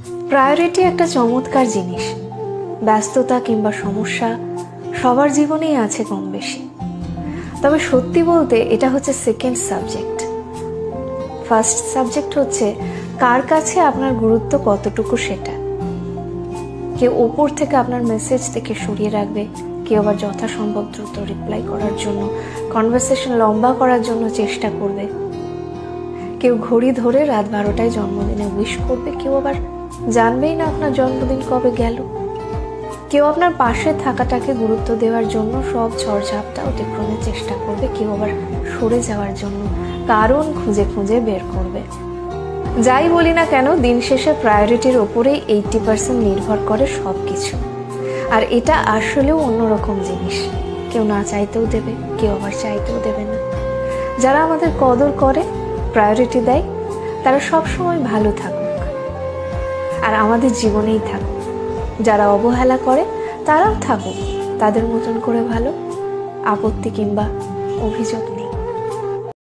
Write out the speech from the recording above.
Priority একটা চমৎকার জিনিস। ব্যস্ততা কিংবা সমস্যা সবার জীবনেই আছে কম বেশি, তবে সত্যি বলতে এটা হচ্ছে সেকেন্ড সাবজেক্ট। ফার্স্ট সাবজেক্ট হচ্ছে কার কাছে আপনার গুরুত্ব কতটুকু সেটা। কেউ ওপর থেকে আপনার মেসেজ থেকে সরিয়ে রাখবে, কেউ আবার যথাসম্ভব দ্রুত রিপ্লাই করার জন্য, কনভারসেশন লম্বা করার জন্য চেষ্টা করবে। কেউ ঘড়ি ধরে রাত 12টায় জন্মদিনে উইশ করবে, কেউ আবার জানবেই না আপনার জন্মদিন কবে গেল। কেউ আপনার পাশে থাকাটাকে গুরুত্ব দেওয়ার জন্য সব ঝড়ঝাপটা অতিক্রমের চেষ্টা করবে, কেউ আবার সরে যাওয়ার জন্য কারণ খুঁজে খুঁজে বের করবে। যাই বলি না কেন, দিন শেষে প্রায়োরিটির ওপরেই 80% নির্ভর করে সব কিছু। আর এটা আসলেও অন্যরকম জিনিস। কেউ না চাইতেও দেবে, কেউ আবার চাইতেও দেবে না। যারা আমাদের কদর করে, প্রায়োরিটি দেয়, তারা সবসময় ভালো থাকুক আর আমাদের জীবনেই থাকুক। যারা অবহেলা করে তারাও থাকুক তাদের মতন করে ভালো, আপত্তি কিংবা অভিযোগ নেই।